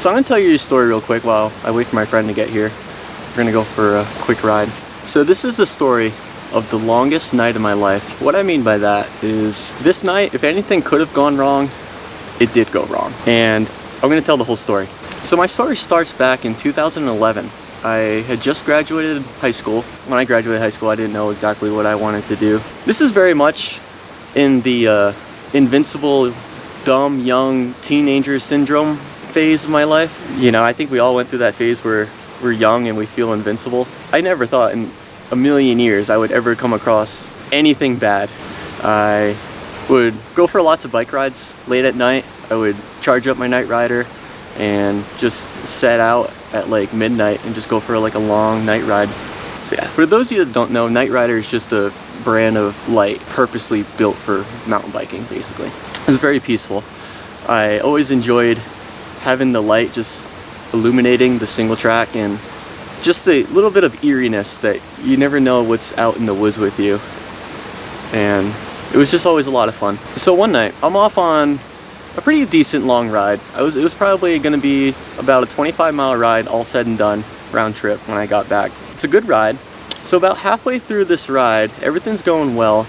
So I'm gonna tell you a story real quick while I wait for my friend to get here. We're gonna go for a quick ride. So this is a story of the longest night of my life. What I mean by that is this night, if anything could have gone wrong, it did go wrong. And I'm gonna tell the whole story. So my story starts back in 2011. I had just graduated high school. When I graduated high school, I didn't know exactly what I wanted to do. This is very much in the invincible, dumb, young teenager syndrome phase of my life. You know, I think we all went through that phase where we're young and we feel invincible. I never thought in a million years I would ever come across anything bad. I would go for lots of bike rides late at night. I would charge up my Night Rider and just set out at like midnight and just go for like a long night ride. So yeah, for those of you that don't know, Night Rider is just a brand of light purposely built for mountain biking, basically. It's very peaceful. I always enjoyed having the light just illuminating the single track and just the little bit of eeriness that you never know what's out in the woods with you. And it was just always a lot of fun. So one night, I'm off on a pretty decent long ride. It was probably gonna be about a 25-mile ride, all said and done, round trip when I got back. It's a good ride. So about halfway through this ride, everything's going well,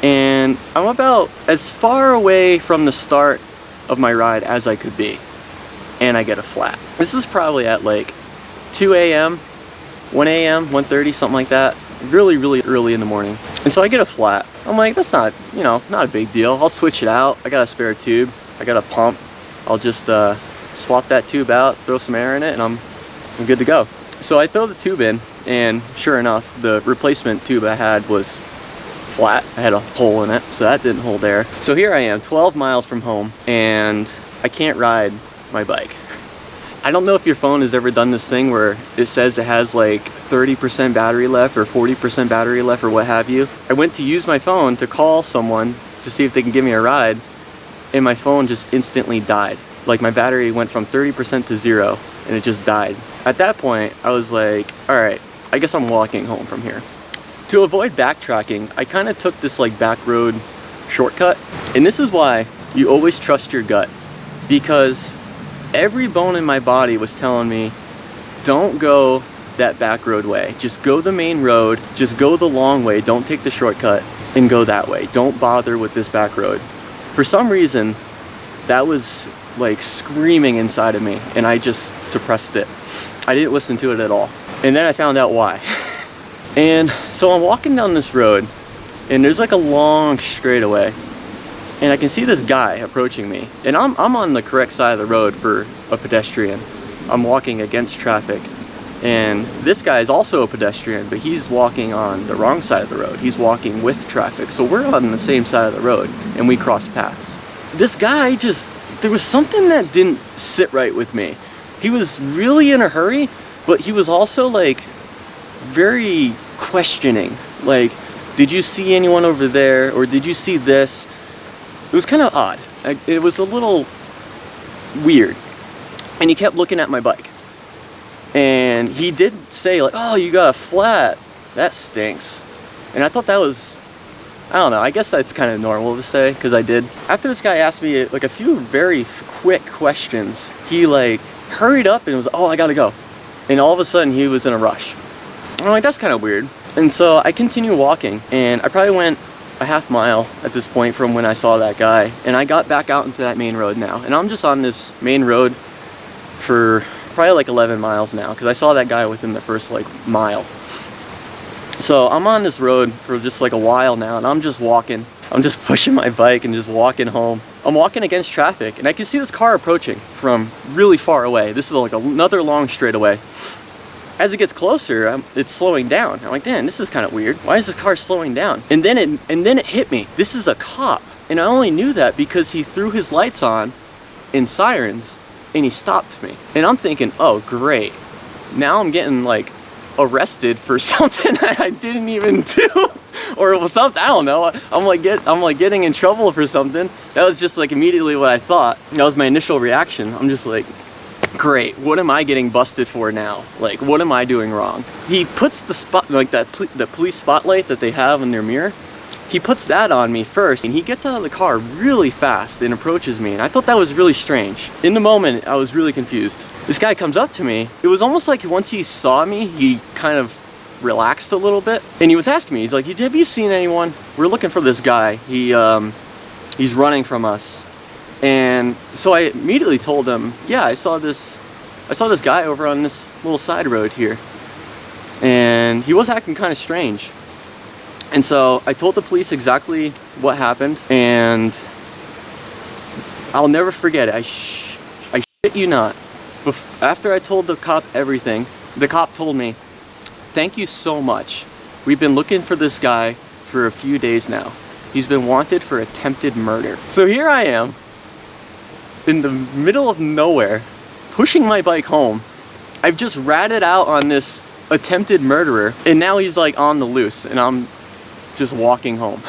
and I'm about as far away from the start of my ride as I could be, and I get a flat. This is probably at like 2 a.m., 1 a.m., 1:30, something like that. Really, really early in the morning. And so I get a flat. I'm like, that's not, you know, not a big deal. I'll switch it out. I got a spare tube. I got a pump. I'll just swap that tube out, throw some air in it, and I'm good to go. So I throw the tube in, and sure enough, the replacement tube I had was flat. I had a hole in it, so that didn't hold air. So here I am, 12 miles from home, and I can't ride my bike. I don't know if your phone has ever done this thing where it says it has like 30% battery left or 40% battery left or what have you. I went to use my phone to call someone to see if they can give me a ride, and my phone just instantly died. Like my battery went from 30% to 0 and it just died. At that point, I was like, all right, I guess I'm walking home from here. To avoid backtracking, I kind of took this like back road shortcut. And this is why you always trust your gut, because every bone in my body was telling me, don't go that back road way. Just go the main road, just go the long way, don't take the shortcut and go that way. Don't bother with this back road. For some reason, that was like screaming inside of me, and I just suppressed it. I didn't listen to it at all. And then I found out why. And so I'm walking down this road, and there's like a long straightaway, and I can see this guy approaching me, and I'm on the correct side of the road for a pedestrian. I'm walking against traffic, and this guy is also a pedestrian, but he's walking on the wrong side of the road. He's walking with traffic, so we're on the same side of the road, and we cross paths. This guy there was something that didn't sit right with me. He was really in a hurry, but he was also like very questioning. Like, did you see anyone over there? Or did you see this? It was kind of odd. It was a little weird. And he kept looking at my bike. And he did say like, oh, you got a flat. That stinks. And I thought that was, I don't know, I guess that's kind of normal to say, because I did. After this guy asked me like a few very quick questions, he like hurried up and was, oh, I gotta go. And all of a sudden he was in a rush. I'm like, that's kind of weird. And so I continue walking, and I probably went a half mile at this point from when I saw that guy, and I got back out into that main road now, and I'm just on this main road for probably like 11 miles now, because I saw that guy within the first like mile. So I'm on this road for just like a while now, and I'm just walking. I'm just pushing my bike and just walking home. I'm walking against traffic, and I can see this car approaching from really far away. This is like another long straightaway. As it gets closer, it's slowing down. I'm like, damn, this is kind of weird. Why is this car slowing down? And then it hit me. This is a cop. And I only knew that because he threw his lights on in sirens, and he stopped me. And I'm thinking, oh, great. Now I'm getting like arrested for something I didn't even do. Or something, I don't know. I'm like getting in trouble for something. That was just like immediately what I thought. That was my initial reaction. I'm just like, great, what am I getting busted for now? Like, what am I doing wrong? He puts the spot, like the police spotlight that they have in their mirror, he puts that on me first, and he gets out of the car really fast and approaches me, and I thought that was really strange. In the moment, I was really confused. This guy comes up to me. It was almost like once he saw me, he kind of relaxed a little bit, and he was asking me, he's like, have you seen anyone? We're looking for this guy. He's running from us. And so I immediately told him, yeah, I saw this guy over on this little side road here, and he was acting kind of strange. And so I told the police exactly what happened, and I'll never forget it. I shit you not. After I told the cop everything, the cop told me, "Thank you so much. We've been looking for this guy for a few days now. He's been wanted for attempted murder." So here I am, in the middle of nowhere, pushing my bike home. I've just ratted out on this attempted murderer, and now he's like on the loose, and I'm just walking home.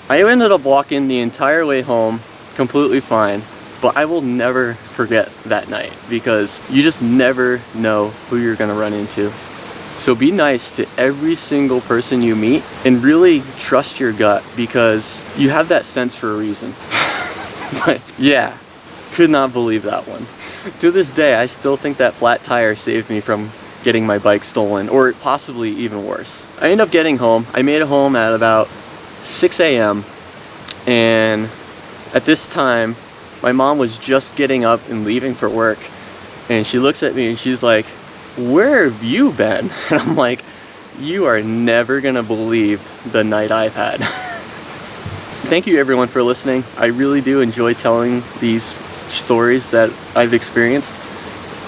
I ended up walking the entire way home completely fine, but I will never forget that night, because you just never know who you're gonna run into. So be nice to every single person you meet, and really trust your gut, because you have that sense for a reason. But yeah, could not believe that one. To this day, I still think that flat tire saved me from getting my bike stolen, or possibly even worse. I ended up getting home. I made it home at about 6 a.m. and at this time, my mom was just getting up and leaving for work, and she looks at me and she's like, "Where have you been?" And I'm like, "You are never gonna believe the night I've had." Thank you everyone for listening. I really do enjoy telling these stories that I've experienced.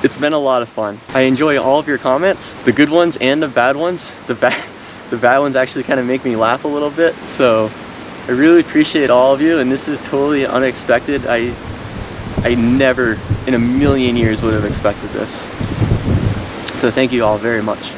It's been a lot of fun. I enjoy all of your comments, the good ones and the bad ones. The bad ones actually kind of make me laugh a little bit. So I really appreciate all of you, and this is totally unexpected. I never in a million years would have expected this. So thank you all very much.